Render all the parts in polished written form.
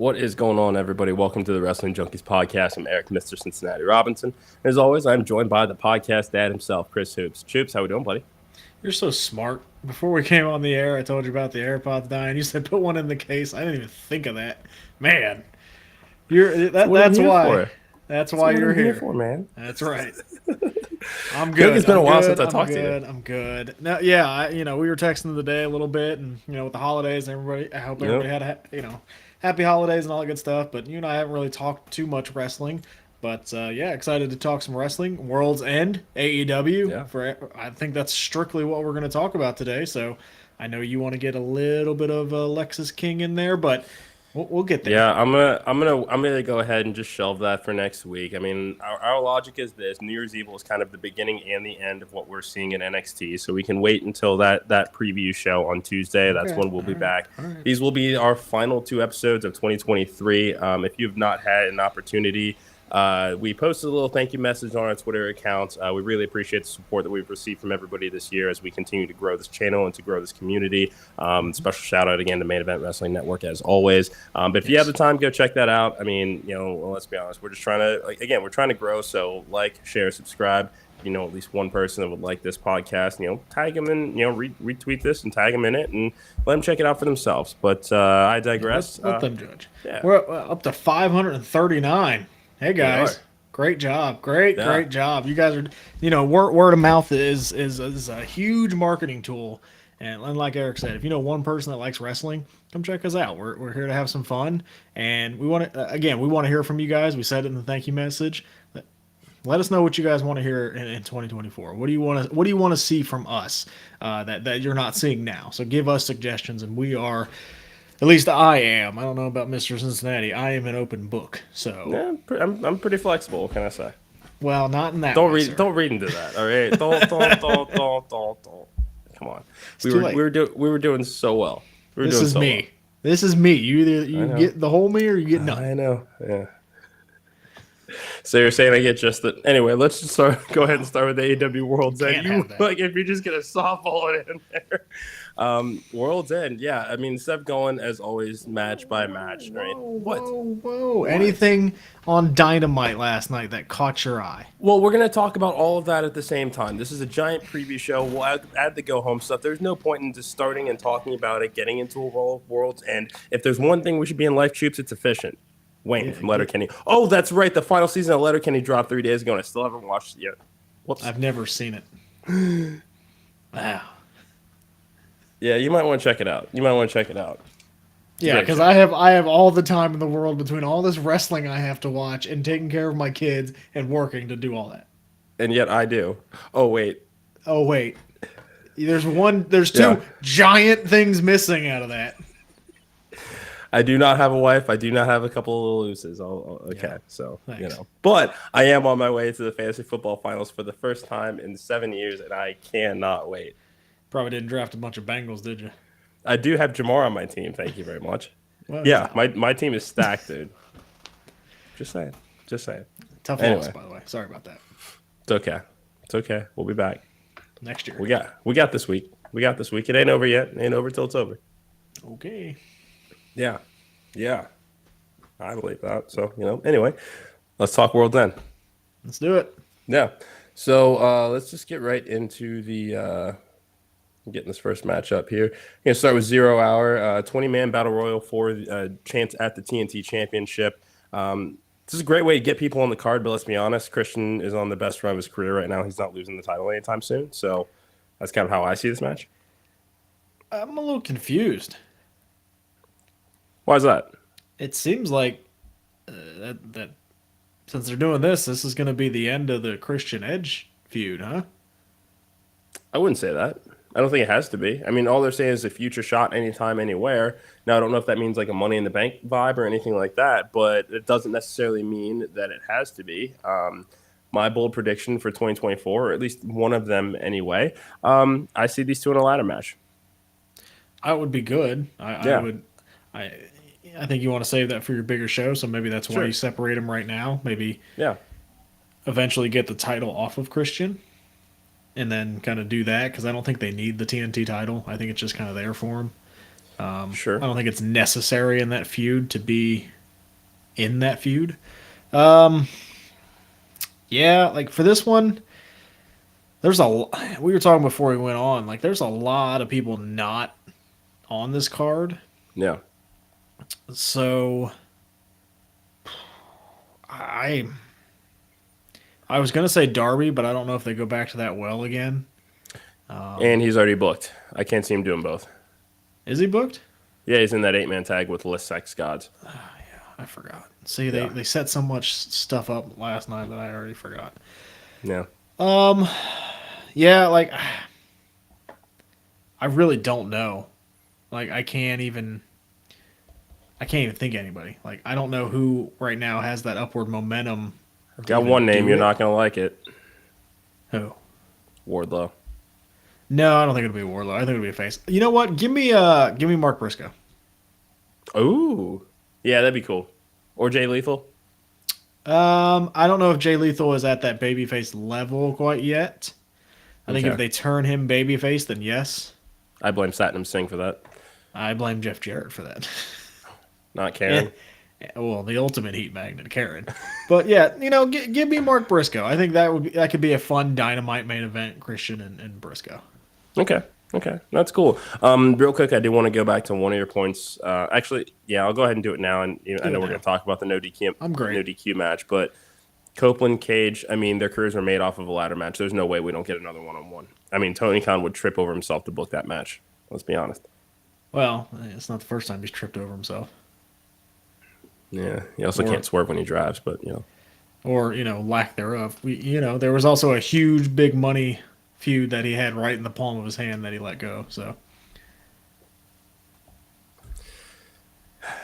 What is going on, everybody? Welcome to the Wrestling Junkies podcast. I'm Eric, Mr. Cincinnati Robinson. As always, I'm joined by the podcast dad himself, Chris Hoops. Choops, how we doing, buddy? You're so smart. Before we came on the air, I told you about the AirPods dying. You said put one in the case. I didn't even think of that. Man, you're That's that. what I'm That's here why. for. That's That's why what you're I'm here here. for, man. That's right. I'm I feel like good. it's been I'm a while good. since I I'm talked to you. good. I'm good. Now, yeah, we were texting the day a little bit, and with the holidays, everybody. I hope Yep. everybody had happy holidays and all that good stuff. But you and I haven't really talked too much wrestling. But yeah, excited to talk some wrestling. World's End, AEW. Yeah. I think that's strictly what we're going to talk about today. So I know you want to get a little bit of Lexus King in there, but we'll get there. Yeah, I'm gonna go ahead and just shelve that for next week. I mean, our logic is this: New Year's Evil is kind of the beginning and the end of what we're seeing in NXT. So we can wait until that preview show on Tuesday. That's Okay. when we'll be All right. back. All right. These will be our final two episodes of 2023. If you've not had an opportunity, we posted a little thank you message on our Twitter account. We really appreciate the support that we've received from everybody this year as we continue to grow this channel and to grow this community. Special shout out again to Main Event Wrestling Network as always. But if you have the time, go check that out. I mean, let's be honest. We're just trying to, we're trying to grow. So share, subscribe. At least one person that would like this podcast, tag them in, retweet this and tag them in it and let them check it out for themselves. But I digress. Let them judge. Yeah. We're up to 539. Hey guys, are. great job, great Yeah. job. You guys are, word of mouth is a huge marketing tool. And like Eric said, if you know one person that likes wrestling, come check us out. We're here to have some fun, and we want to we want to hear from you guys. We said it in the thank you message. Let us know what you guys want to hear in 2024. What do you want to see from us that you're not seeing now? So give us suggestions, and we are. At least I am. I don't know about Mr. Cincinnati. I am an open book. So, Yeah, I'm pretty flexible. What can I say? well, not in that. Don't way, read. sir. Don't read into that. All right. Don't. Come on. too late. We were doing so well. We were This doing is so me. This is me. You know. get the whole me or you get well. none. I know. Yeah. So you're saying I get just the anyway? Let's just go ahead and start with the AEW World's End. Can't have that. Like if you're just gonna softball it in there. World's End. Yeah. I mean, Seth going as always, match by match. Right. Whoa. Anything on Dynamite last night that caught your eye? Well, we're going to talk about all of that at the same time. This is a giant preview show. We'll add the go-home stuff. There's no point in just starting and talking about it, getting into a World's End. If there's one thing we should be in life, Troops, it's efficient. Wayne from Letterkenny. Oh, that's right. The final season of Letterkenny dropped 3 days ago, and I still haven't watched it yet. Whoops. I've never seen it. Wow. Yeah, you might want to check it out. Yeah, because I have all the time in the world between all this wrestling I have to watch and taking care of my kids and working to do all that. And yet I do. Oh, wait. Oh wait, there's two Yeah. giant things missing out of that. I do not have a wife. I do not have a couple of little looses. Okay, Yeah. so Thanks. But I am on my way to the fantasy football finals for the first time in 7 years, and I cannot wait. Probably didn't draft a bunch of Bengals, did you? I do have Jamar on my team. Thank you very much. Well, Yeah, my team is stacked, dude. Just saying. tough Anyway. loss, by the way. Sorry about that. It's okay. We'll be back. Next year. We got this week. It ain't over yet. It ain't over till it's over. Okay. Yeah. I believe that. So anyway, let's talk World's End. Let's do it. Yeah. So let's just get right into the getting this first match up here. We're gonna start with 0 Hour, 20-man battle royal for chance at the TNT Championship. This is a great way to get people on the card, but let's be honest, Christian is on the best run of his career right now. He's not losing the title anytime soon. So that's kind of how I see this match. I'm a little confused. Why is that? It seems like that since they're doing this is going to be the end of the Christian Edge feud, huh? I wouldn't say that. I don't think it has to be. I mean, all they're saying is a future shot anytime, anywhere. Now, I don't know if that means like a Money in the Bank vibe or anything like that, but it doesn't necessarily mean that it has to be. My bold prediction for 2024, or at least one of them anyway, I see these two in a ladder match. I would be good. Yeah. I think you want to save that for your bigger show, so maybe that's why Sure. you separate them right now. Maybe Yeah. eventually get the title off of Christian, and then kind of do that because I don't think they need the TNT title. I think it's just kind of there for him. Sure. I don't think it's necessary in that feud to be in that feud. Um, yeah, like for this one, we were talking before we went on. Like, there's a lot of people not on this card. Yeah. So I I was gonna say Darby, but I don't know if they go back to that well again. And he's already booked. I can't see him doing both. Is he booked? Yeah, he's in that 8-man tag with List Sex Gods. I forgot. See, Yeah. they set so much stuff up last night that I already forgot. Yeah. Yeah, like I really don't know. Like I can't even think of anybody. Like I don't know who right now has that upward momentum. I've got one name. You're not going to like it. Who? Wardlow. No, I don't think it'll be Warlow. I think it'll be a face. You know what? Give me Mark Briscoe. Ooh. Yeah, that'd be cool. Or Jay Lethal. I don't know if Jay Lethal is at that babyface level quite yet. I think if they turn him babyface, then yes. I blame Satnam Singh for that. I blame Jeff Jarrett for that. Not Karen. Well, the ultimate heat magnet, Karen. But yeah, give me Mark Briscoe. I think that could be a fun Dynamite main event, Christian and Briscoe. Okay, that's cool. Real quick, I do want to go back to one of your points. Actually, yeah, I'll go ahead and do it now. And I know we're going to talk about the no DQ match, but Copeland, Cage, I mean, their careers are made off of a ladder match. There's no way we don't get another one-on-one. I mean, Tony Khan would trip over himself to book that match. Let's be honest. Well, it's not the first time he's tripped over himself. Yeah, he also can't swerve when he drives, but or lack thereof. There was also a huge big money feud that he had right in the palm of his hand that he let go. So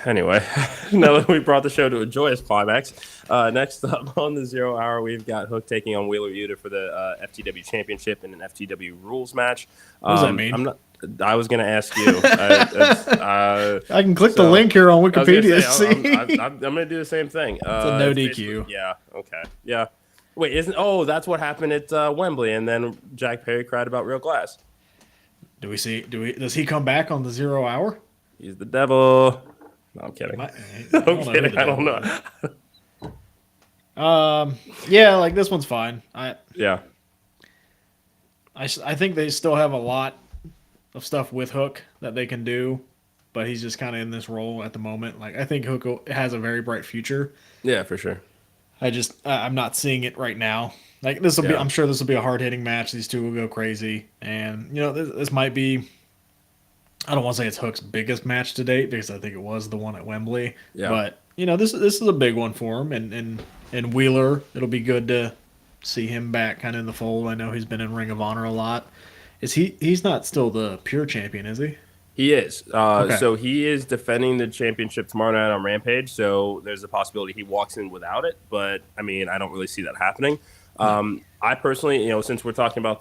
anyway, now that we brought the show to a joyous climax, next up on the 0 Hour, we've got Hook taking on Wheeler Yuta for the FTW Championship in an FTW rules match. What does that mean? I was going to ask you. I can click the link here on Wikipedia. I'm going to do the same thing. It's a no DQ. Yeah. Okay. Yeah. Wait, that's what happened at Wembley, and then Jack Perry cried about real glass. Does he come back on the 0 Hour? He's the devil. No, I'm kidding. I don't know. Yeah, like this one's fine. I think they still have a lot of stuff with Hook that they can do, but he's just kind of in this role at the moment. Like I think Hook has a very bright future. Yeah, for sure. I'm not seeing it right now. Like this will be. I'm sure this will be a hard hitting match. These two will go crazy, and this might be. I don't want to say it's Hook's biggest match to date because I think it was the one at Wembley. Yeah. But this is a big one for him, and Wheeler. It'll be good to see him back kind of in the fold. I know he's been in Ring of Honor a lot. He's not still the pure champion, is he? He is. Okay. So he is defending the championship tomorrow night on Rampage. So there's a possibility he walks in without it. But I mean, I don't really see that happening. I personally, since we're talking about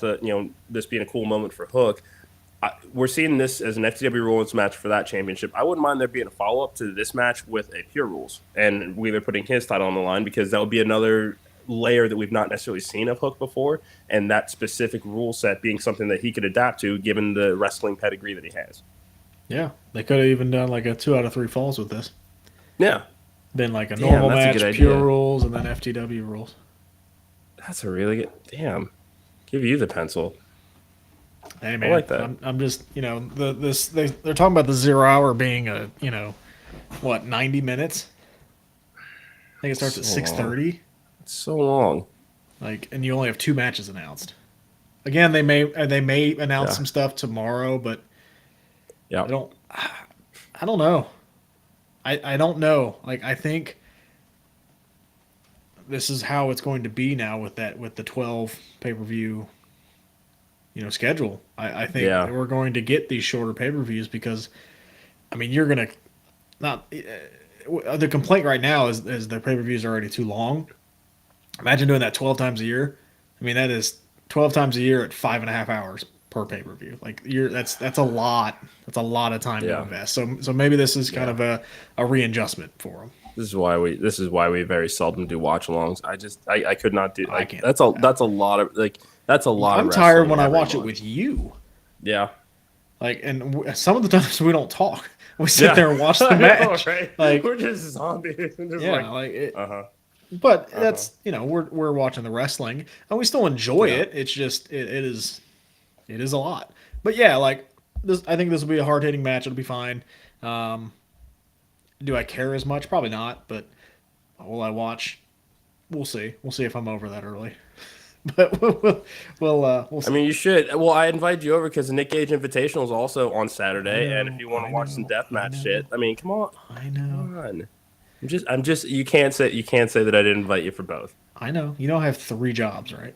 this being a cool moment for Hook, we're seeing this as an FTW rules match for that championship. I wouldn't mind there being a follow up to this match with a pure rules and Wheeler putting his title on the line, because that would be another layer that we've not necessarily seen of Hook before, and that specific rule set being something that he could adapt to given the wrestling pedigree that he has. Yeah, they could have even done like a 2 out of 3 falls with this. Yeah. Been like a normal match, pure idea. rules, and then FTW rules. That's a really good. Damn. Give you the pencil. Hey man, I like that. I'm just they're talking about the 0 Hour being a 90 minutes. I think it starts at 6:30. It's so long. Like, and you only have 2 matches announced. Again, they may announce some stuff tomorrow, but yeah, I don't know. I don't know. Like, I think this is how it's going to be now with the 12 pay-per-view schedule. I think we're going to get these shorter pay-per-views because, I mean, you're going to not. The complaint right now is the pay-per-views are already too long. Imagine doing that 12 times a year. I mean, that is 12 times a year at 5.5 hours per pay-per-view. Like that's a lot. That's a lot of time to invest. So maybe this is kind of a readjustment for them. This is why we very seldom do watch-alongs. I could not do. Like, I can't. That's a lot of like. That's a lot. I'm tired when I watch it with you. Yeah. Like, and some of the times we don't talk. We sit Yeah, there and watch the I know, match. right? Like, We're just zombies. We're just like, yeah, like it. uh huh, But uh huh. that's we're watching the wrestling and we still enjoy Yeah. it. It's just it is a lot. But yeah, like this, I think this will be a hard hitting match. It'll be fine. Um, do I care as much? Probably not. But will I watch? We'll see. We'll see if I'm over that early. But we'll I see. mean, you should. Well, I invite you over because the Nick Gage Invitational is also on I Saturday, and if know. you want to I watch some know. I deathmatch shit, know. I mean, come on, I come know. on. I'm just. You can't say that I didn't invite you for both. I know. You know I have 3 jobs, right?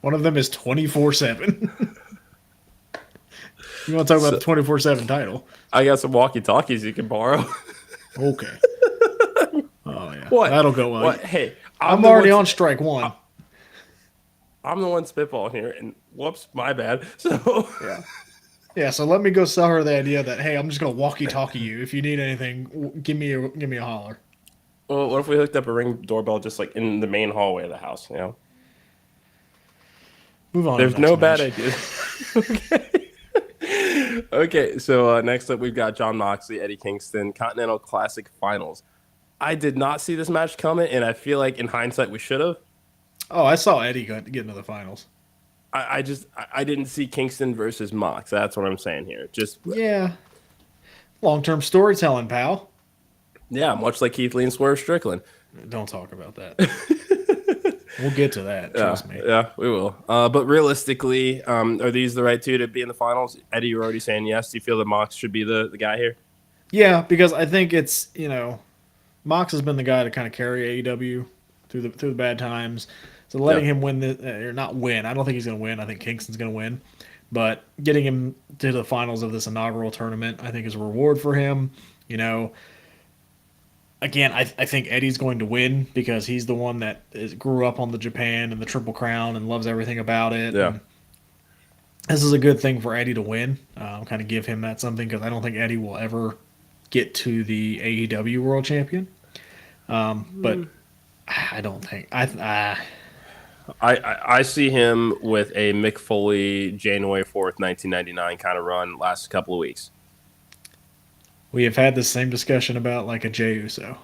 One of them is 24/7. You want to talk about the So 24/7 title? I got some walkie talkies you can borrow. Okay. Oh yeah, What? that'll go well. What? Hey, I'm I'm the already one. on strike one. I'm the one spitballing here, and whoops, my bad. So, Yeah. Yeah, so let me go sell her the idea that hey, I'm just gonna walkie-talkie you. If you need anything, give me a holler. well, what if we hooked up a ring doorbell just like in the main hallway of the house? Move on to the There's next no bad match. ideas. Okay. Okay, so next up we've got John Moxley, Eddie Kingston, Continental Classic Finals. I did not see this match coming, and I feel like in hindsight we should have. Oh, I saw Eddie get into the finals. I didn't see Kingston versus Mox. That's what I'm saying here. Just Yeah, long-term storytelling, pal. yeah, much like Keith Lee and Swerve Strickland. Don't talk about that. We'll get to that. Yeah, Trust me. yeah, we will. But realistically, are these the right two to be in the finals? Eddie, you're already saying yes. Do you feel that Mox should be the guy here? Yeah, because I think it's Mox has been the guy to kind of carry AEW through the bad times. So Yeah. letting him win or not win, I don't think he's going to win. I think Kingston's going to win. But getting him to the finals of this inaugural tournament, I think, is a reward for him. You know, again, I think Eddie's going to win because he's the one that grew up on the Japan and the Triple Crown and loves everything about it. Yeah. And this is a good thing for Eddie to win. Kind of give him that something because I don't think Eddie will ever get to the AEW World Champion. But I don't think I see him with a Mick Foley January 4th, 1999 kind of run last couple of weeks. we have had the same discussion about like a Jey Uso.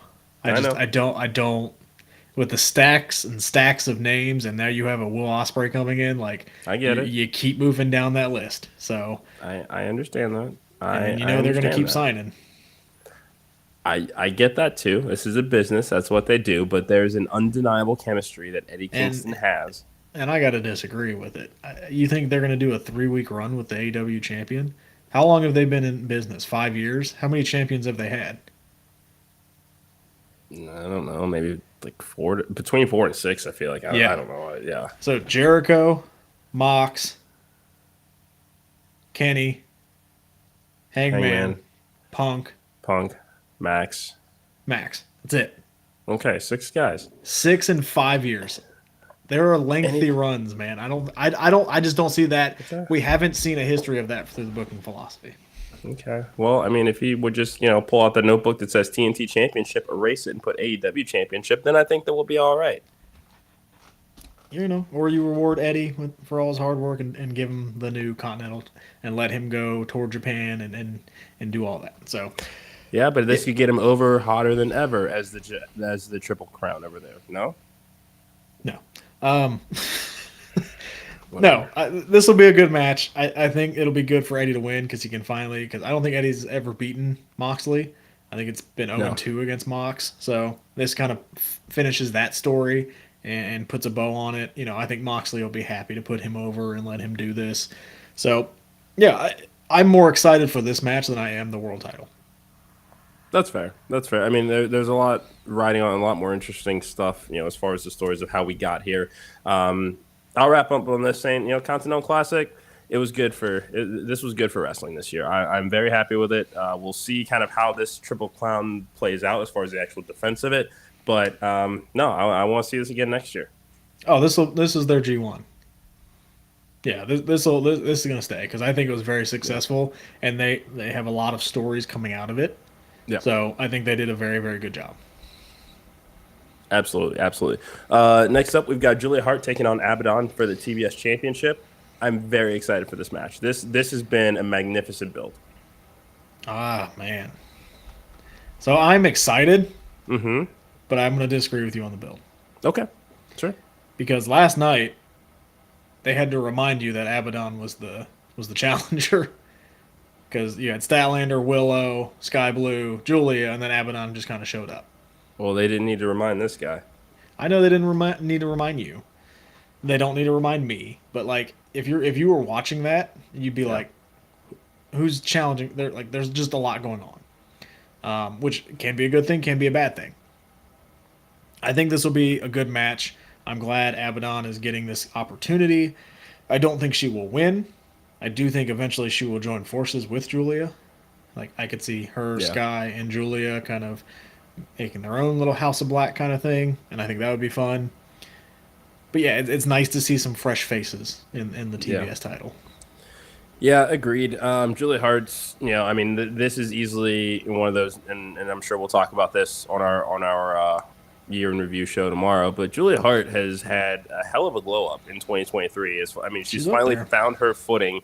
I know. I don't with the stacks and stacks of names, and now you have a Will Ospreay coming in. Like I get it. you keep moving down that list. So I understand that. and I they're going to understand keep that. signing. I get that too. This is a business. That's what they do. But there's an undeniable chemistry that Eddie Kingston And has. and I got to disagree with it. You think they're going to do a 3 week run with the AEW champion? How long have they been in business? 5 years? How many champions have they had? I don't know. Maybe like between 4 and 6. I feel like Yeah. I don't know. Yeah. So Jericho, Mox, Kenny, Hangman, Hangman, Punk, Punk, Max. Max. That's it. Okay, 6 guys. 6 and 5 years. There are lengthy runs, man. I just don't see that. Okay. We haven't seen a history of that through the booking philosophy. Okay. Well, I mean, if he would just, pull out the notebook that says TNT Championship, erase it, and put AEW Championship, then I think that we'll be all right. Or you reward Eddie for all his hard work and give him the new Continental and let him go toward Japan and do all that. So, Yeah, but this could get him over hotter than ever as the Triple Crown over there. No? no. No, this will be a good match. I think it'll be good for Eddie to win because he can finally. Because I don't think Eddie's ever beaten Moxley. I think it's been 0-2 against Mox. So this kind of finishes that story and puts a bow on it. I think Moxley will be happy to put him over and let him do this. So, yeah, I'm more excited for this match than I am the world title. That's fair. That's fair. I mean, there's a lot riding on a lot more interesting stuff, as far as the stories of how we got here. I'll wrap up on this saying, Continental Classic, this was good for wrestling this year. I'm very happy with it. We'll see kind of how this Triple Crown plays out as far as the actual defense of it. But no, I want to see this again next year. Oh, this is their G1. Yeah, this is gonna stay because I think it was very successful, and they have a lot of stories coming out of it. Yeah. So I think they did a very, very good job. Absolutely, absolutely. Next up, we've got Julia Hart taking on Abaddon for the TBS Championship. I'm very excited for this match. This has been a magnificent build. Ah, man. So I'm excited, Mm-hmm. but I'm going to disagree with you on the build. Okay. Sure. Because last night they had to remind you that Abaddon was the challenger. Because you had Statlander, Willow, Sky Blue, Julia, and then Abaddon just kind of showed up. Well, they didn't need to remind this guy. I know they didn't need to remind you. They don't need to remind me. But like, if you were watching that, you'd be Yeah. like, "Who's challenging?" There's just a lot going on, which can be a good thing, can be a bad thing. I think this will be a good match. I'm glad Abaddon is getting this opportunity. I don't think she will win. I do think eventually she will join forces with Julia. Like I could see her, Yeah. Sky, and Julia kind of making their own little House of Black kind of thing, and I think that would be fun. But yeah, it's nice to see some fresh faces in the Yeah. TBS title. Yeah, agreed. Julia Hart's, I mean, this is easily one of those, and I'm sure we'll talk about this on our year in review show tomorrow. But Julia Hart has had a hell of a glow up in 2023. I mean, she's She's up finally there. found her footing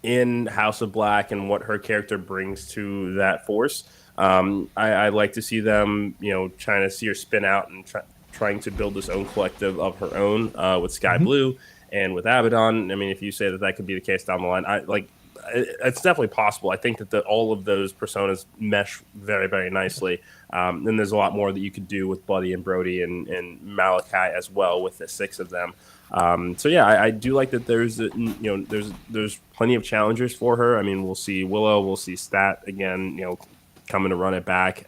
in House of Black and what her character brings to that force. I like to see them, trying to see her spin out and trying to build this own collective of her own with Sky Blue and with Abaddon. I mean, if you say that could be the case down the line, it's definitely possible. I think that all of those personas mesh very, very nicely. And there's a lot more that you could do with Buddy and Brody and Malachi as well with the 6 of them. So yeah, I do like that. There's plenty of challengers for her. I mean, we'll see Willow, we'll see Stat again, coming to run it back.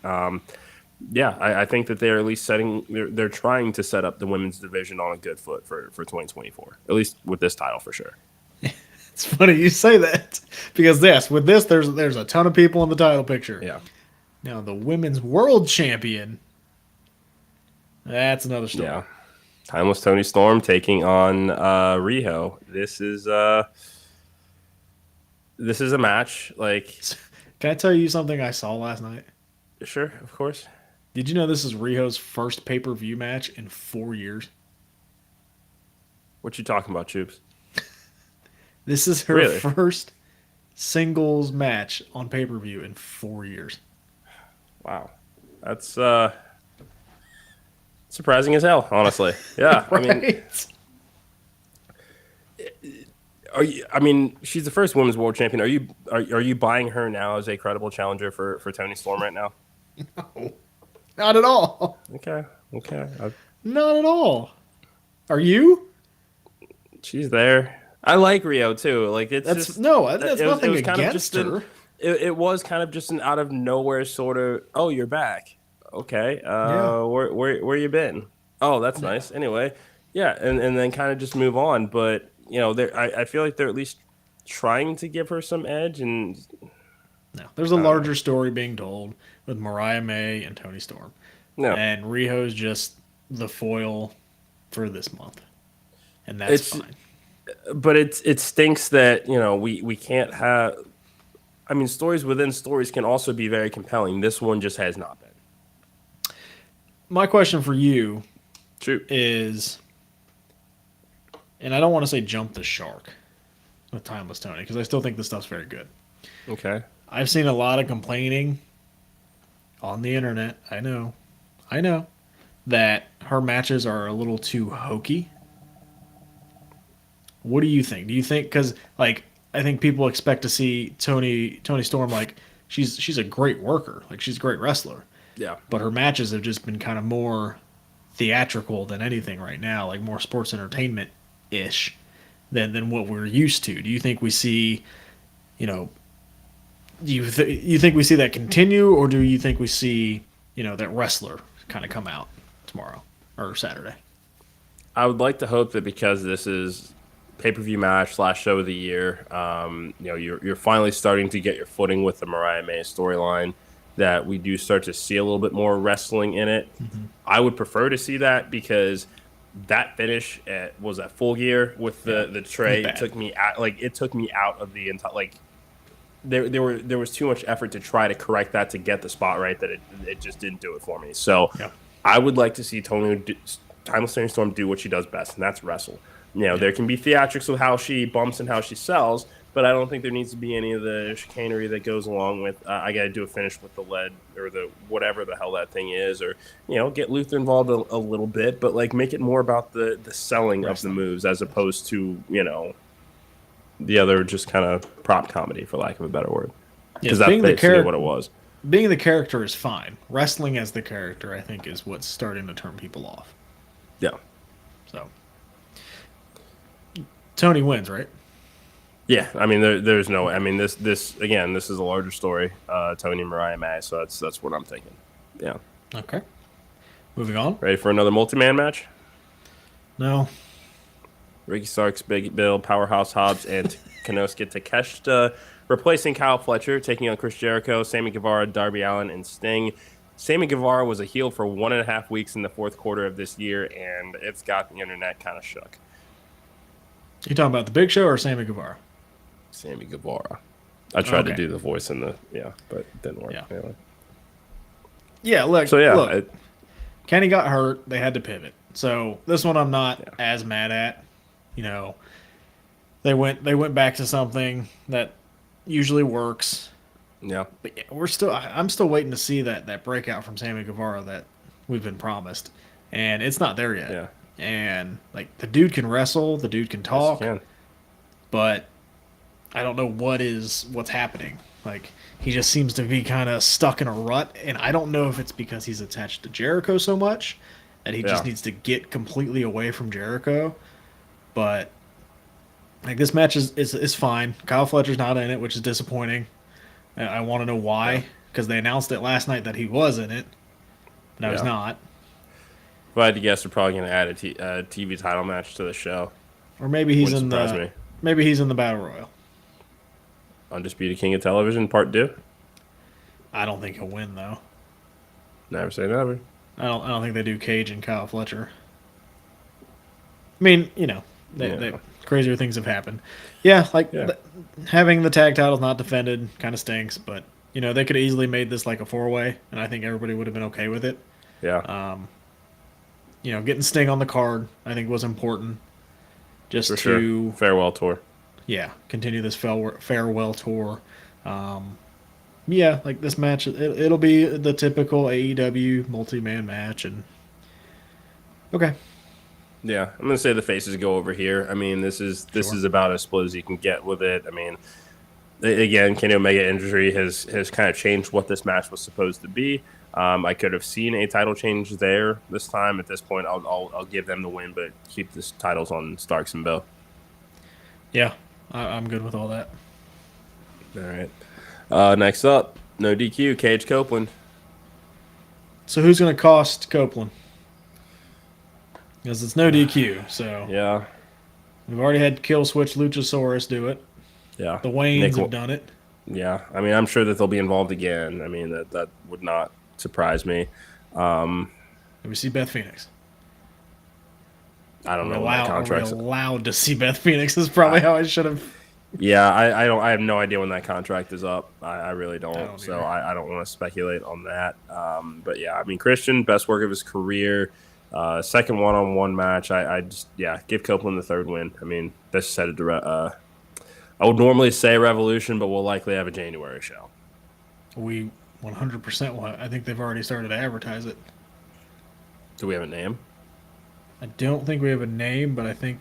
Yeah, I think that they're at least they're trying to set up the women's division on a good foot for 2024, at least with this title for sure. It's funny you say that because yes, with this there's a ton of people in the title picture. Yeah. Now the women's world champion, that's another story. Yeah. Timeless Tony Storm taking on Riho. This is a match. Like, Can I tell you something I saw last night? sure, of course. Did you know this is Riho's first pay-per-view match in 4 years? What you talking about, Troops? This is her Really? first singles match on pay-per-view in 4 years. Wow, that's surprising as hell, honestly. Yeah, Right? I mean, I mean, she's the first women's world champion. Are you buying her now as a credible challenger for Tony Storm right now? No, not at all. Okay. Not at all. Are you? She's there. I like Rio too. Like That's just that's it was- nothing it was kind of against just her. It was kind of just an out of nowhere sort of. Oh, you're back. Okay. Yeah. Where you been? Oh, that's nice. Anyway, yeah, and then kind of just move on. But I feel like they're at least trying to give her some edge. And No, there's a larger story being told with Mariah May and Tony Storm. no, And Riho's just the foil for this month. And that's It's- fine. but it stinks that we can't have. I mean, stories within stories can also be very compelling. This one just has not been. My question for you True. is, and I don't want to say jump the shark with Timeless Tony, because I still think this stuff's very good. Okay. I've seen a lot of complaining on the internet. I know, that her matches are a little too hokey. What do you think? Do you think, because like I think people expect to see Tony Storm, like she's a great worker, like she's a great wrestler, Yeah. but her matches have just been kind of more theatrical than anything right now, like more sports entertainment ish than what we're used to. Do you think we see, do you think we see that continue, or do you think we see that wrestler kind of come out tomorrow or Saturday? I would like to hope that because this is pay-per-view match / show of the year, you're finally starting to get your footing with the Mariah May storyline, that we do start to see a little bit more wrestling in it. Mm-hmm. I would prefer to see that because that finish was at Full Gear with the tray. It took me out of the entire, like, there was too much effort to try to correct that to get the spot right that it just didn't do it for me. So I would like to see Timeless Tony Storm do what she does best, and that's wrestle. There can be theatrics with how she bumps and how she sells, but I don't think there needs to be any of the chicanery that goes along with I got to do a finish with the lead or the whatever the hell that thing is, or get Luther involved a little bit, but like make it more about the selling of the moves as opposed to the other just kind of prop comedy, for lack of a better word, because that's basically what it was. Being the character is fine. Wrestling as the character, I think, is what's starting to turn people off. Yeah. So Tony wins, right? Yeah, I mean, there's no. I mean, this again, this is a larger story. Tony Mariah May, so that's what I'm thinking. Yeah. Okay. Moving on. Ready for another multi-man match? No. Ricky Starks, Big Bill, Powerhouse Hobbs, and Konosuke Takeshita replacing Kyle Fletcher, taking on Chris Jericho, Sammy Guevara, Darby Allin, and Sting. Sammy Guevara was a heel for 1.5 weeks in the fourth quarter of this year, and it's got the internet kind of shook. You talking about the Big Show or Sammy Guevara? Sammy Guevara. I tried to do the voice in but it didn't work. Yeah. Anyway. Yeah, look. So look, Kenny got hurt. They had to pivot. So this one I'm not as mad at. They went back to something that usually works. Yeah. But I'm still waiting to see that breakout from Sammy Guevara that we've been promised, and it's not there yet. Yeah. And like the dude can wrestle, the dude can talk, Yes, but I don't know what's happening. Like he just seems to be kind of stuck in a rut, and I don't know if it's because he's attached to Jericho so much that he just needs to get completely away from Jericho. But like this match is fine. Kyle Fletcher's not in it, which is disappointing. I want to know why, because they announced it last night that he was in it, but now he's not. If I had to guess, they're probably going to add a TV title match to the show. Or maybe he's in the Battle Royal. Undisputed King of Television, Part 2? I don't think he'll win, though. Never say never. I don't think they do Cage and Kyle Fletcher. I mean, crazier things have happened. Yeah, having the tag titles not defended kind of stinks, but they could have easily made this like a 4-way, and I think everybody would have been okay with it. Yeah. Getting Sting on the card I think was important, just For sure. Farewell tour. Yeah, continue this farewell tour. Like this match, it'll be the typical AEW multi-man match, and okay. Yeah, I'm gonna say the faces go over here. I mean, this is about as split as you can get with it. I mean, again, Kenny Omega injury has kind of changed what this match was supposed to be. I could have seen a title change there this time. At this point, I'll give them the win, but keep the titles on Starks and Bill. Yeah, I'm good with all that. All right. Next up, no DQ, Cage Copeland. So who's going to cost Copeland? Because it's no DQ, so yeah, we've already had Kill Switch Luchasaurus do it. Yeah, the Waynes have done it. Yeah, I mean, I'm sure that they'll be involved again. I mean, that would not surprise me. Did we see Beth Phoenix? I don't know what that contract's. Are we allowed to see Beth Phoenix? Is probably how I should have. Yeah, I have no idea when that contract is up. I really don't. So I don't want to speculate on that. But yeah, I mean, Christian, best work of his career. Second one-on-one match. I just give Copeland the third win. I mean, this is headed to I would normally say Revolution, but we'll likely have a January show. We 100% will. I think they've already started to advertise it. Do we have a name? I don't think we have a name, but I think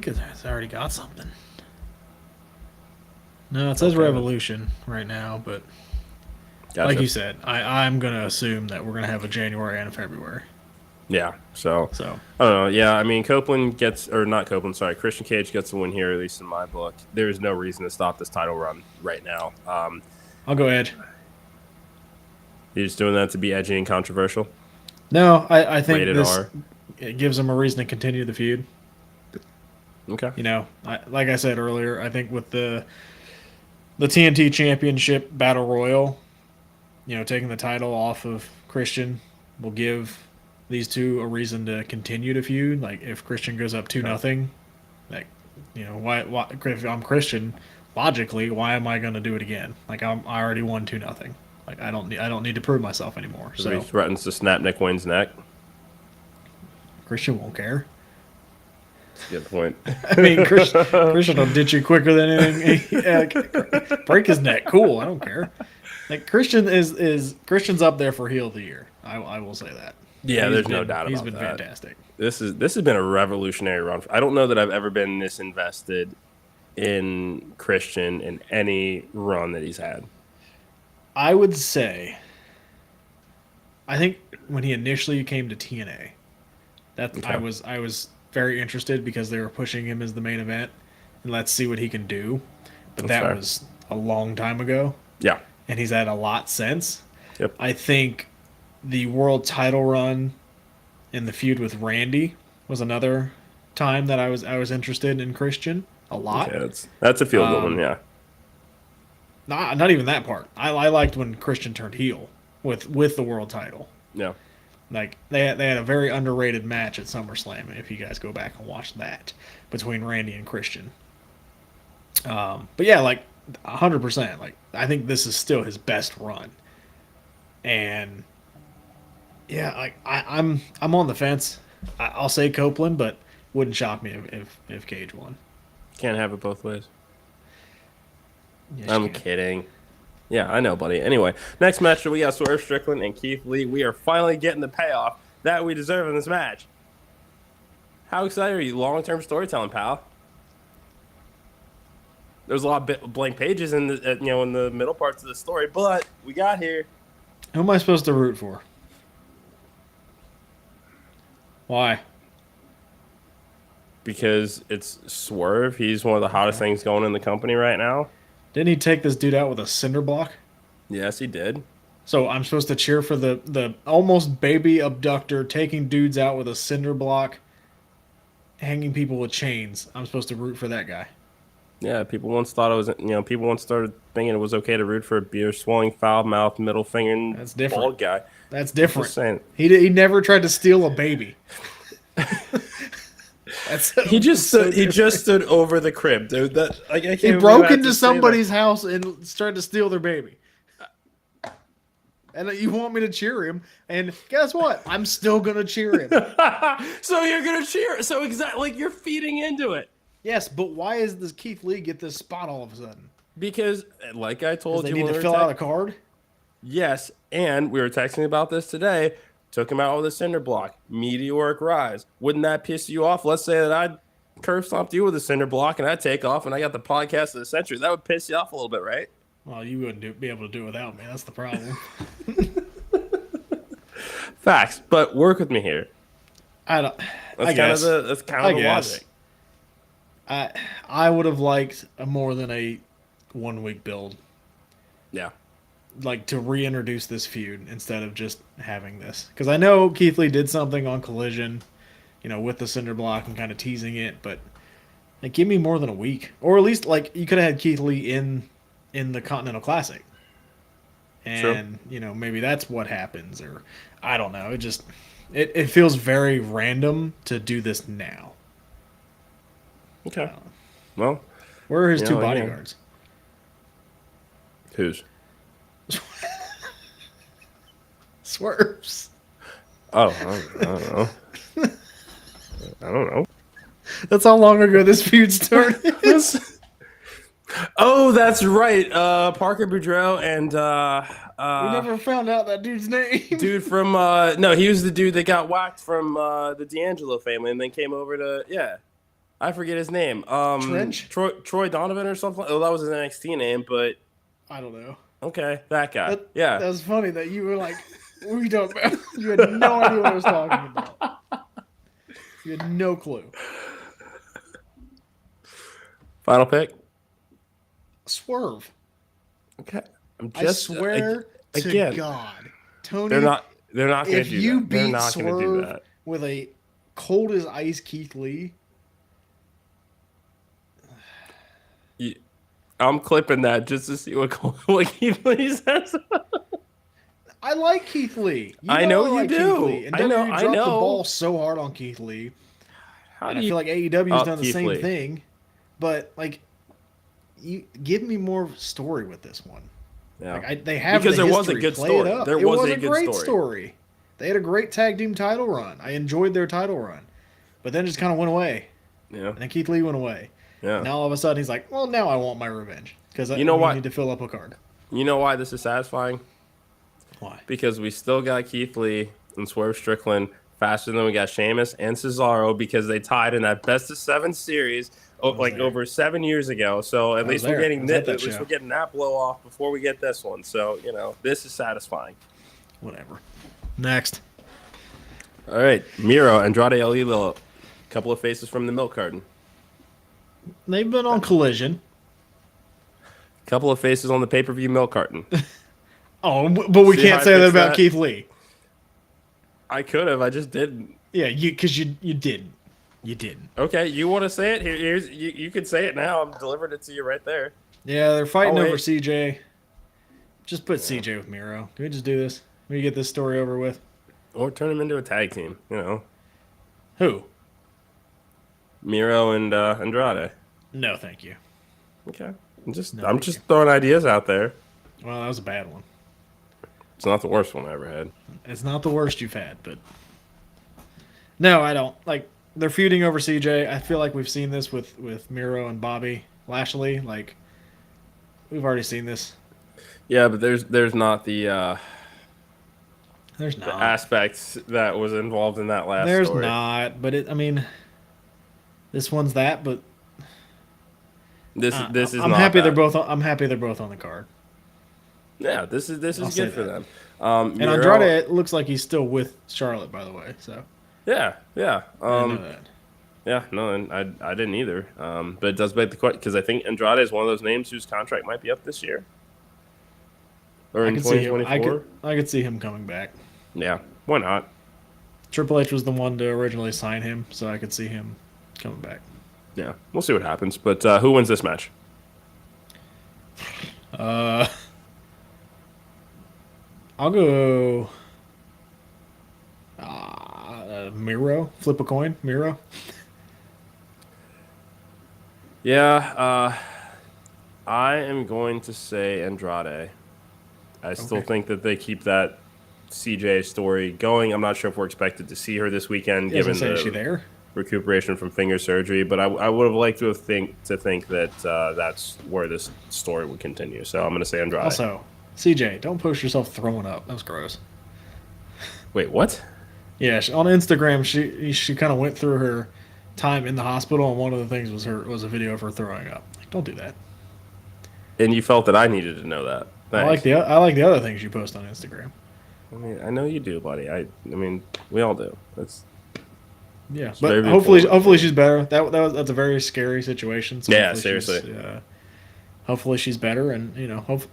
it's already got something. No, it says Revolution right now, but gotcha. Like you said, I'm going to assume that we're going to have a January and a February. Yeah, so I don't know. Yeah, I mean, Christian Cage gets the win here, at least in my book. There is no reason to stop this title run right now. I'll go Edge. You're just doing that to be edgy and controversial? No, I think R. It gives them a reason to continue the feud. Okay. Like I said earlier, I think with the TNT Championship Battle Royal, taking the title off of Christian will give these two a reason to continue to feud. Like if Christian goes up 2-0, why if I'm Christian, logically, why am I going to do it again? Like I already won 2-0. Like I don't need to prove myself anymore. So he threatens to snap Nick Wayne's neck. Christian won't care. That's a good point. I mean, Christian will ditch you quicker than anything. Break his neck. Cool. I don't care. Like Christian's up there for heel of the year. I will say that. Yeah, there's no doubt about that. He's been fantastic. This has been a revolutionary run. I don't know that I've ever been this invested in Christian in any run that he's had. I would say, I think when he initially came to TNA, I was very interested because they were pushing him as the main event, and let's see what he can do. But that was a long time ago. Yeah, and he's had a lot since. Yep. I think the world title run in the feud with Randy was another time that I was interested in Christian a lot. Okay, that's a feel good one, yeah. Not even that part. I liked when Christian turned heel with the world title. Yeah. Like they had a very underrated match at SummerSlam. If you guys go back and watch that between Randy and Christian. But yeah, like 100%. Like I think this is still his best run. And yeah, like I'm on the fence. I'll say Copeland, but wouldn't shock me if Cage won. Can't have it both ways. Yes, I'm kidding. Yeah, I know, buddy. Anyway, next match we got Swerve Strickland and Keith Lee. We are finally getting the payoff that we deserve in this match. How excited are you? Long-term storytelling, pal. There's a lot of blank pages in the in the middle parts of the story, but we got here. Who am I supposed to root for? Why? Because it's Swerve. He's one of the hottest things going in the company right now. Didn't he take this dude out with a cinder block? Yes, he did. So I'm supposed to cheer for the almost baby abductor taking dudes out with a cinder block, hanging people with chains. I'm supposed to root for that guy. Yeah, people once thought it was, people once started thinking it was okay to root for a beer swallowing, foul mouth, middle finger, That's different. bald guy. That's different. Just saying. He never tried to steal a baby. He just stood over the crib, dude. That like I can't. He broke into somebody's house and tried to steal their baby. And you want me to cheer him? And guess what? I'm still gonna cheer him. So you're gonna cheer? So exactly, like you're feeding into it. Yes, but why does Keith Lee get this spot all of a sudden? Because, like I told you, they need to fill out a card. Yes, and we were texting about this today. Took him out with a cinder block. Meteoric rise. Wouldn't that piss you off? Let's say that I curb stomped you with a cinder block and I take off and I got the podcast of the century. That would piss you off a little bit, right? Well, you wouldn't be able to do it without me. That's the problem. Facts, but work with me here. That's kind of the logic. I would have liked more than a 1 week build. Yeah. Like to reintroduce this feud instead of just having this. Because I know Keith Lee did something on Collision, with the cinder block and kind of teasing it, but like give me more than a week. Or at least like you could have had Keith Lee in the Continental Classic. And, maybe that's what happens, or I don't know. It feels very random to do this now. Okay. Well, where are his two bodyguards? Whose? Swerves. Oh, I don't know. I don't know. That's how long ago this feud started. Oh, that's right. Parker Boudreaux and we never found out that dude's name. Dude from no, he was the dude that got whacked from the D'Angelo family and then came over to I forget his name. Trench? Troy Donovan or something. Oh, that was his NXT name, but I don't know. Okay, that guy. That was funny that you were like, what are you talking about? You had no idea what I was talking about. You had no clue. Final pick? Swerve. Okay. I swear to God, Tony. They're not going to do that. If you beat Swerve with a cold as ice Keith Lee. I'm clipping that just to see what Keith Lee says. I like Keith Lee. I know you do. Keith Lee. And I dropped the ball so hard on Keith Lee. I feel like AEW's done the same thing, but like, you give me more story with this one. Yeah, they have because the there was a history. good Play story. It up. There was a a good great story. They had a great tag team title run. I enjoyed their title run, but then it just kind of went away. Yeah. And then Keith Lee went away. Yeah. And now all of a sudden he's like, well, now I want my revenge because You know we what? need to fill up a card. You know why this is satisfying? Why? Because we still got Keith Lee and Swerve Strickland faster than we got Sheamus and Cesaro because they tied in that best of 7 series over 7 years ago. So at least we're getting that blow off before we get this one. So this is satisfying. Whatever. Next. All right, Miro, Andrade El Idolo, a couple of faces from the milk carton. They've been on Collision. A couple of faces on the pay-per-view milk carton. Oh, but we can't say that about Keith Lee. I could have. I just didn't. Yeah, because you didn't. You didn't. Okay, you want to say it? Here's you can say it now. I'm delivering it to you right there. Yeah, they're fighting over CJ. Just put CJ with Miro. Can we just do this? Can we get this story over with? Or turn them into a tag team, Who? Miro and Andrade. No, thank you. Okay. I'm just throwing ideas out there. Well, that was a bad one. It's not the worst one I ever had. It's not the worst you've had, but no, I don't. Like, they're feuding over CJ. I feel like we've seen this with Miro and Bobby Lashley. Like, we've already seen this. Yeah, but there's not the there's not the aspects that was involved in that last There's story. not, but this one's that, but this is I'm not happy that. I'm happy they're both on the card. Yeah, this is good for them. And Miro, Andrade, it looks like he's still with Charlotte, by the way. So yeah. I didn't know that. Yeah, no, and I didn't either. But it does beg the question because I think Andrade is one of those names whose contract might be up this year or in 2024. I could see him coming back. Yeah, why not? Triple H was the one to originally sign him, so I could see him coming back. Yeah, we'll see what happens. But who wins this match? I'll go Miro. Flip a coin. Miro. Yeah, I am going to say Andrade. I still think that they keep that CJ story going. I'm not sure if we're expected to see her this weekend, given is she there? Recuperation from finger surgery. But I would have liked to think that that's where this story would continue. So I'm going to say Andrade. Also, CJ, don't post yourself throwing up. That was gross. Wait, what? Yeah, on Instagram, she kind of went through her time in the hospital, and one of the things was a video of her throwing up. Like, don't do that. And you felt that I needed to know that. Thanks. I like the other things you post on Instagram. I mean, I know you do, buddy. I mean, we all do. But hopefully she's better. That's a very scary situation. So yeah, seriously. Hopefully she's better, and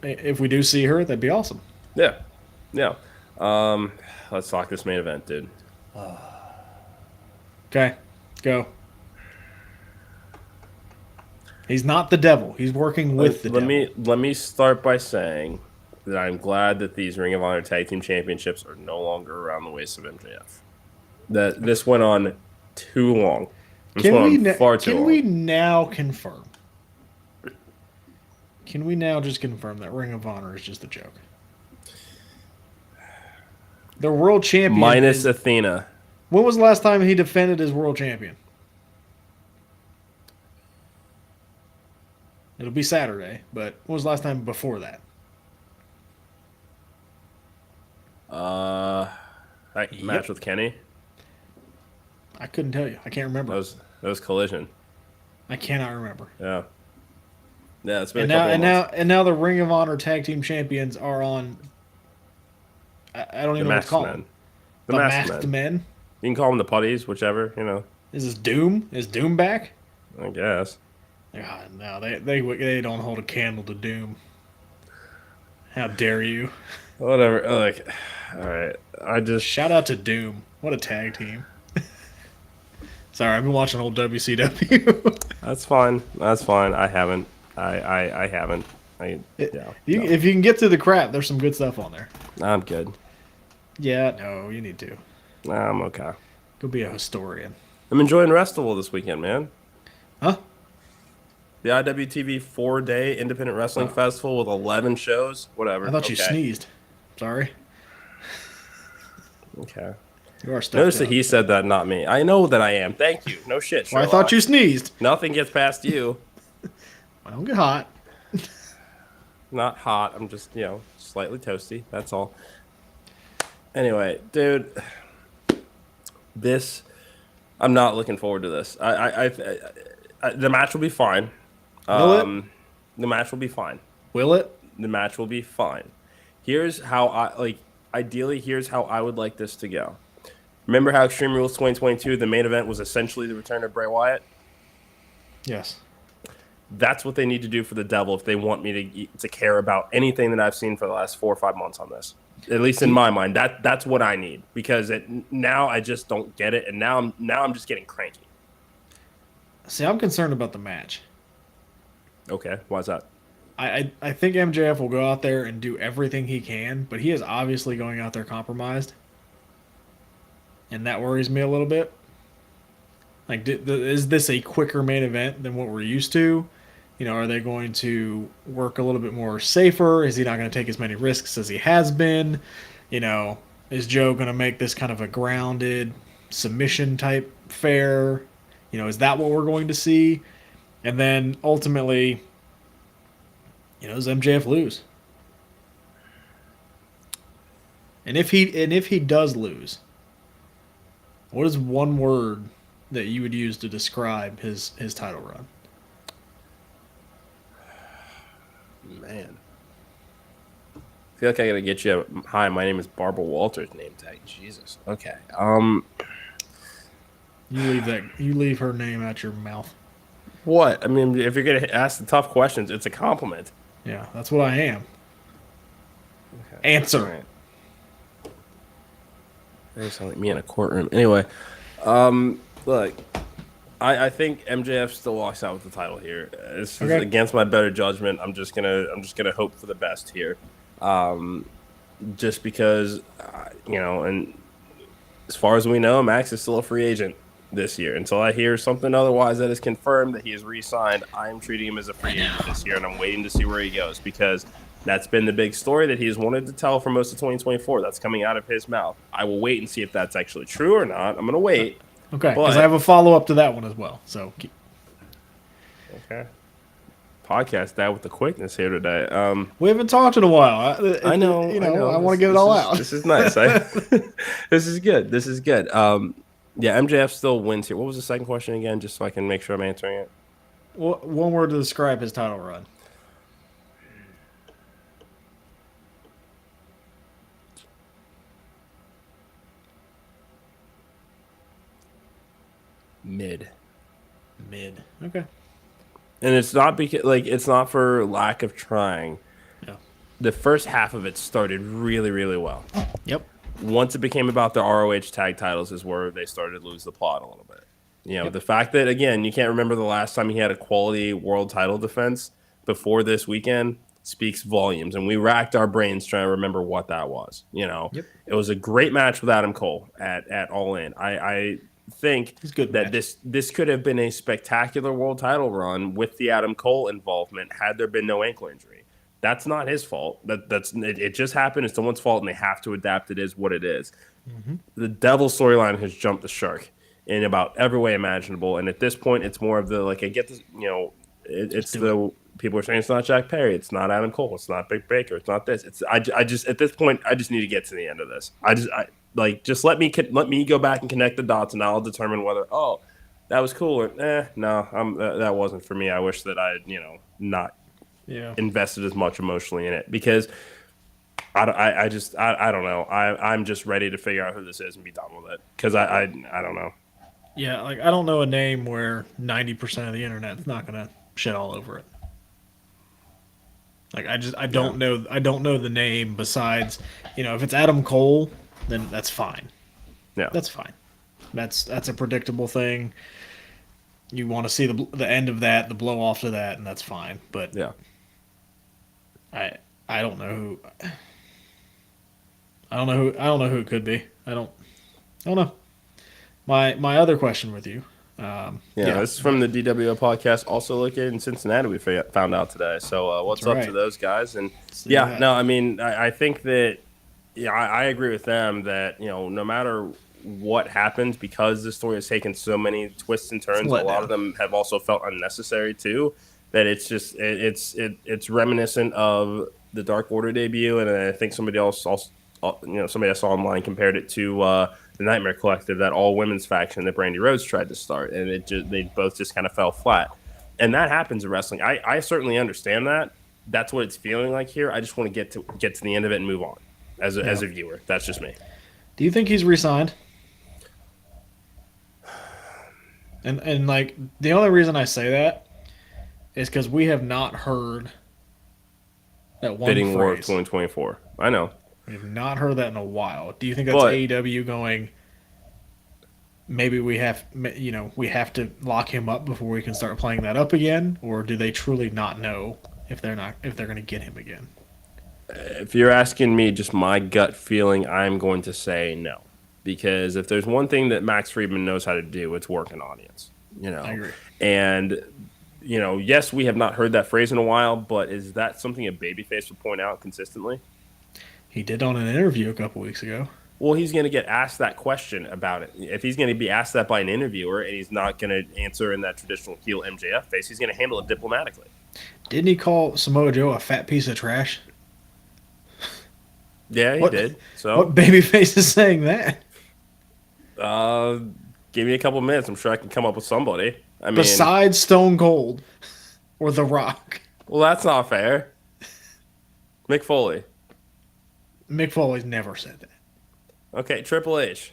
if we do see her, that'd be awesome. Yeah. Let's talk this main event, dude. Okay, go. He's not the devil. He's working with the devil. Let me start by saying that I'm glad that these Ring of Honor Tag Team Championships are no longer around the waist of MJF. That this went on too long. Can we now confirm? Can we now just confirm that Ring of Honor is just a joke? The world champion minus Athena. When was the last time he defended his world champion? It'll be Saturday, but when was the last time before that? Match with Kenny. I couldn't tell you. I can't remember. That was Collision. I cannot remember. Yeah. Yeah, it's been a couple of months. And now the Ring of Honor Tag Team Champions are on. I don't even know what to call them. The masked men. You can call them the putties, whichever. Is this Doom? Is Doom back? I guess. God, no, they don't hold a candle to Doom. How dare you? Whatever. Like, all right. I just shout out to Doom. What a tag team. Sorry, I've been watching old WCW. That's fine. I haven't. I haven't. If you can get through the crap, there's some good stuff on there. I'm good. Yeah, no, you need to. I'm okay. Go be a historian. I'm enjoying Restival this weekend, man. Huh? The IWTV 4-day independent wrestling festival with 11 shows. Whatever. I thought you sneezed. Sorry. Okay. You are stuffed Notice that up. he said that, not me. I know that I am. Thank you. No shit, Well, I Sherlock. thought you sneezed. Nothing gets past you. I don't get hot. Not hot. I'm just, slightly toasty. That's all. Anyway, dude, this I'm not looking forward to this. The match will be fine. Will it? The match will be fine. Will it? The match will be fine. Here's how ideally, here's how I would like this to go. Remember how Extreme Rules 2022, the main event was essentially the return of Bray Wyatt? Yes. That's what they need to do for the Devil if they want me to care about anything that I've seen for the last 4 or 5 months on this. At least in my mind, that's what I need, because now I just don't get it, and now I'm just getting cranky. See, I'm concerned about the match. Okay, why is that? I think MJF will go out there and do everything he can, but he is obviously going out there compromised, and that worries me a little bit. Like, is this a quicker main event than what we're used to? Are they going to work a little bit more safer? Is he not going to take as many risks as he has been? Is Joe going to make this kind of a grounded submission type fare? Is that what we're going to see? And then ultimately, does MJF lose? And if he does lose, what is one word that you would use to describe his title run? Man, I feel like I gotta get you a hi. My name is Barbara Walters. Name tag. Jesus. Okay. You leave her name out your mouth. What? I mean, if you're gonna ask the tough questions, it's a compliment. Yeah, that's what I am. Okay. Answer. Right. They sound like me in a courtroom. Anyway, look, I think MJF still walks out with the title here. This is against my better judgment. I'm just gonna hope for the best here, just because and as far as we know, Max is still a free agent this year. Until I hear something otherwise that is confirmed that he is re-signed, I am treating him as a free agent this year, and I'm waiting to see where he goes, because that's been the big story that he's wanted to tell for most of 2024. That's coming out of his mouth. I will wait and see if that's actually true or not. I'm gonna wait. Okay, because I have a follow-up to that one as well. So, okay. Podcast that with the quickness here today. We haven't talked in a while. I know. I want to get it all out. This is nice. This is good. This is good. Yeah, MJF still wins here. What was the second question again, just so I can make sure I'm answering it? One word to describe his title run. Mid. Okay. And it's not because it's not for lack of trying. Yeah. The first half of it started really, really well. Yep. Once it became about the ROH tag titles is where they started to lose the plot a little bit. The fact that, again, you can't remember the last time he had a quality world title defense before this weekend speaks volumes. And we racked our brains trying to remember what that was. It was a great match with Adam Cole at All In. I think that this could have been a spectacular world title run with the Adam Cole involvement had there been no ankle injury. That's not his fault. It just happened. It's someone's fault, and they have to adapt. It is what it is. Mm-hmm. The Devil storyline has jumped the shark in about every way imaginable, and at this point, it's more of the I get this. It's the people are saying it's not Jack Perry, it's not Adam Cole, it's not Britt Baker, it's not this. I just at this point, I just need to get to the end of this. Just let me go back and connect the dots, and I'll determine whether that was cool or no, that wasn't for me. I wish that I not invested as much emotionally in it, because I don't know. I'm just ready to figure out who this is and be done with it, because I don't know. Yeah, I don't know a name where 90% of the internet's not gonna shit all over it. I don't know the name besides, if it's Adam Cole, then that's fine. Yeah, that's fine. That's a predictable thing. You want to see the end of that, the blow off to that, and that's fine. But yeah, I don't know who. I don't know who it could be. I don't know. My other question with you. This is from the DWO podcast, also located in Cincinnati. We found out today. So what's up to those guys? And I mean, I think that Yeah, I agree with them that, no matter what happens, because this story has taken so many twists and It's a turns, a lot of letdown. them have also felt unnecessary too. That it's just it's reminiscent of the Dark Order debut, and I think somebody else also, somebody I saw online compared it to the Nightmare Collective, that all women's faction that Brandy Rhodes tried to start, and they both just kind of fell flat. And that happens in wrestling. I certainly understand that. That's what it's feeling like here. I just want to get to the end of it and move on Yeah. as a viewer. That's just me. Do you think he's resigned? And like the only reason I say that is because we have not heard that one Bidding war of phrase. 2024. I know, We have not heard that in a while. Do you think that's but AEW going? Maybe we have to lock him up before we can start playing that up again, or do they truly not know if they're going to get him again? if you're asking me just my gut feeling, I'm going to say no. Because if there's one thing that Max Friedman knows how to do, it's work an audience. I agree. And yes, we have not heard that phrase in a while, but is that something a babyface would point out consistently? He did on an interview a couple weeks ago. Well, he's going to get asked that question about it. If he's going to be asked that by an interviewer and he's not going to answer in that traditional heel MJF face, he's going to handle it diplomatically. Didn't he call Samoa Joe a fat piece of trash? Yeah, he What did. So, what babyface is saying that? uh, give me a couple minutes. I'm sure I can come up with somebody. I mean, Besides Stone Cold or The Rock, well, that's not fair. Mick Foley. Mick Foley's never said that. Okay, Triple H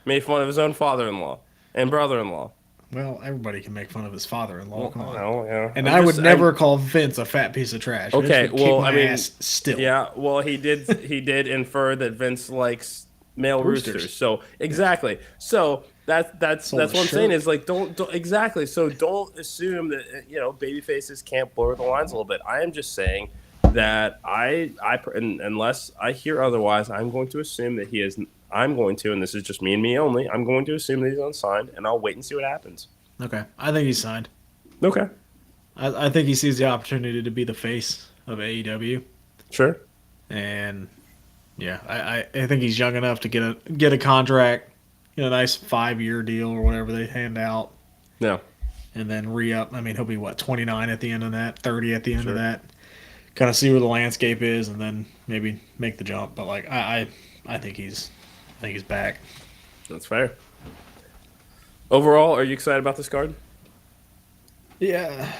made fun of his own father-in-law and brother-in-law. Well, everybody can make fun of his father-in-law. Well, Come on. yeah. And I would never call Vince a fat piece of trash. Okay, Vince would kick well, my I mean, ass still. yeah, well, he did infer that Vince likes male roosters. So exactly. So that's Sold what a I'm saying shirt. is like don't exactly. So don't assume that baby faces can't blur the lines a little bit. I am just saying that unless I hear otherwise, I'm going to assume that he is. I'm going to, and this is just me and me only. I'm going to assume that he's unsigned, and I'll wait and see what happens. Okay, I think he's signed. Okay, I think he sees the opportunity to be the face of AEW, sure. and yeah, I think he's young enough to get a contract, a nice 5-year deal or whatever they hand out, No, and then re up. I mean, he'll be what 29 at the end of that, 30 at the end sure. of that. Kind of see where the landscape is, and then maybe make the jump. But like I think he's back. That's fair. Overall, are you excited about this card? Yeah.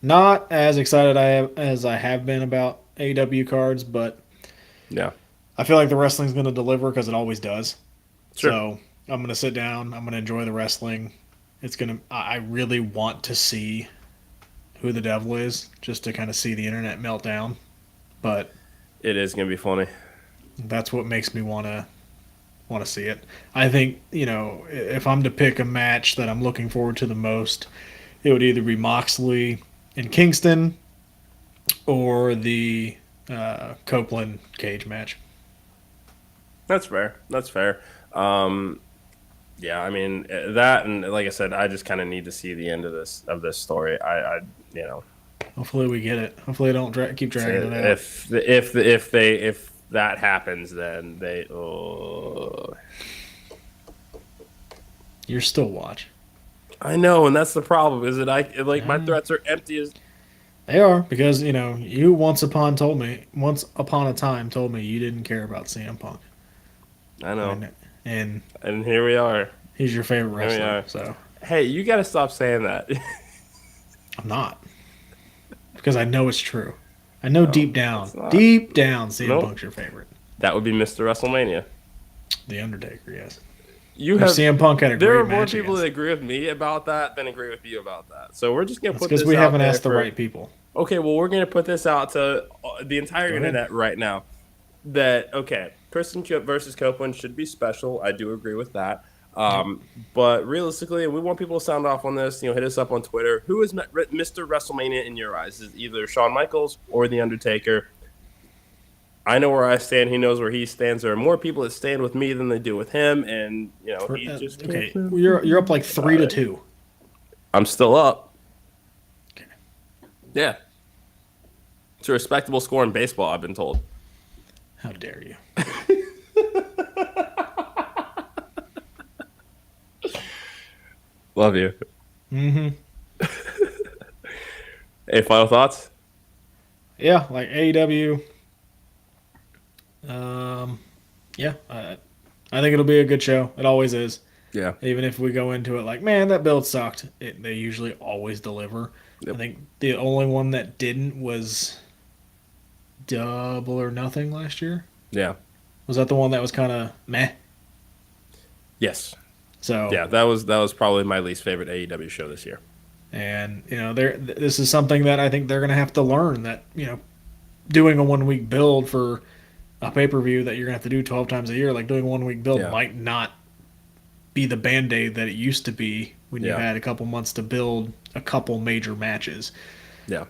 Not as excited as I have been about AW cards, but Yeah, I feel like the wrestling's going to deliver because it always does. sure. So I'm going to sit down. I'm going to enjoy the wrestling. It's going to. I really want to see who the devil is, just to kind of see the internet melt down. But It is going to be funny. that's what makes me want to see it. I think if I'm to pick a match that I'm looking forward to the most, it would either be Moxley in Kingston or the Copeland cage match. That's fair. That's fair. Yeah, I mean that, and like I said, I just kind of need to see the end of this story. I Hopefully we get it. Hopefully they don't keep dragging it out. if that happens, then they. You're still watch. I know, and that's the problem. Is that my threats are empty as. They are because you once upon a time told me you didn't care about CM Punk. I know, And and here we are. he's your favorite Here we wrestler. are. So Hey, you got to stop saying that. I'm not. Because I know it's true. I know deep down, it's not. CM Nope. Punk's your favorite. That would be Mr. WrestleMania. The Undertaker, yes. You If have CM Punk had a There great are more match people against that agree with me about that than agree with you about that. So we're just gonna That's put this because we out haven't there asked the for- right people. Okay, well, we're gonna put this out to the entire Go ahead. internet right now. That Kristen versus Copeland should be special. I do agree with that. But realistically, we want people to sound off on this. Hit us up on Twitter. Who is Mr. WrestleMania in your eyes? Is it either Shawn Michaels or The Undertaker? I know where I stand. He knows where he stands. There are more people that stand with me than they do with him, and he just Okay, can't. you're up like 3-2. I'm still up. Yeah. It's a respectable score in baseball, I've been told. How dare you? Love you. Mm-hmm. Hey, final thoughts? Yeah, like AEW. Yeah, I think it'll be a good show. It always is. Yeah. Even if we go into it like, man, that build sucked, they usually always deliver. Yep. I think the only one that didn't was Double or Nothing last year. Yeah. Was that the one that was kind of meh? Yes. So Yeah, that was probably my least favorite AEW show this year. and this is something that I think they're going to have to learn that doing a 1 week build for a pay per view that you're going to have to do 12 times a year, like doing a 1 week build Yeah. might not be the band aid that it used to be when you Yeah. had a couple months to build a couple major matches. Yeah.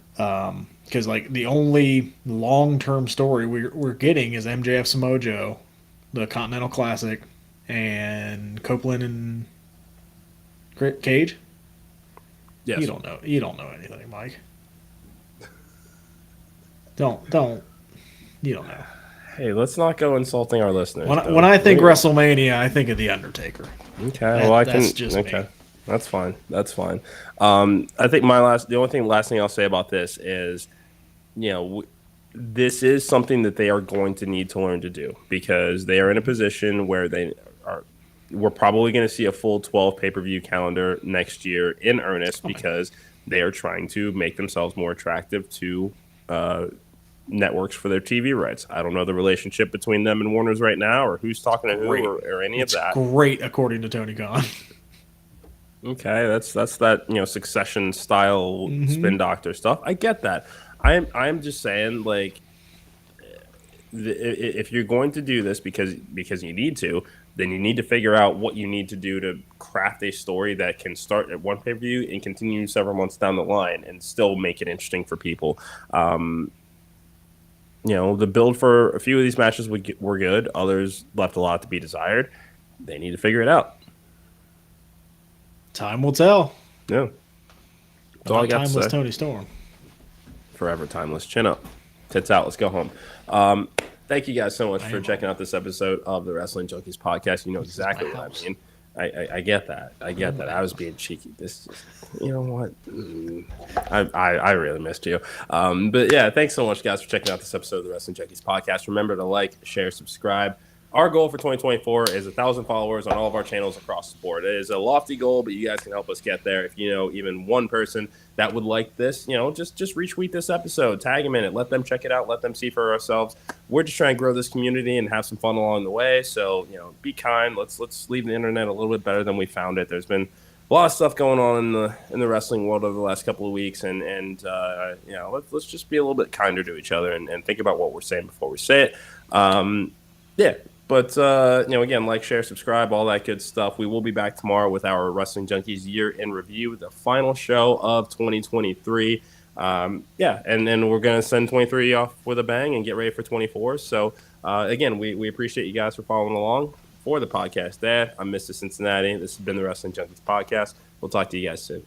Because like the only long term story we're getting is MJF Samoa Joe, the Continental Classic, and Copeland and Cage. Yes. You don't know. You don't know anything, Mike. Don't. You don't know. Hey, let's not go insulting our listeners. When I think WrestleMania, I think of The Undertaker. Okay, well I can. That's just okay, me. that's fine. That's fine. I think the only last thing I'll say about this is, this is something that they are going to need to learn to do because they are in a position where we're probably going to see a full 12 pay-per-view calendar next year in earnest because they are trying to make themselves more attractive to networks for their TV rights. I don't know the relationship between them and Warner's right now or who's talking to who or any of that. Great, according to Tony Khan. Okay, that's that Succession style spin doctor stuff. I get that. I'm just saying like if you're going to do this because you need to, then you need to figure out what you need to do to craft a story that can start at one pay-per-view and continue several months down the line and still make it interesting for people. The build for a few of these matches were good. Others left a lot to be desired. They need to figure it out. Time will tell. Yeah. That's all I got to timeless say. Tony Storm. Forever timeless. Chin up. Tits out. Let's go home. Thank you guys so much for checking out this episode of the Wrestling Junkies podcast. You know exactly what I mean. I get that. I was being cheeky. This just, you know what? I really missed you. But yeah, thanks so much, guys, for checking out this episode of the Wrestling Junkies podcast. Remember to like, share, subscribe. Our goal for 2024 is 1,000 followers on all of our channels across the board. It is a lofty goal, but you guys can help us get there. If you know even one person that would like this, just retweet this episode, tag them in it, let them check it out, let them see for ourselves. We're just trying to grow this community and have some fun along the way. So, be kind. Let's leave the internet a little bit better than we found it. There's been a lot of stuff going on in the wrestling world over the last couple of weeks, and let's just be a little bit kinder to each other and think about what we're saying before we say it. Yeah. But, again, like, share, subscribe, all that good stuff. We will be back tomorrow with our Wrestling Junkies year in review, the final show of 2023. And then we're going to send 23 off with a bang and get ready for 24. So, again, we appreciate you guys for following along for the podcast. I'm Mr. Cincinnati. This has been the Wrestling Junkies podcast. We'll talk to you guys soon.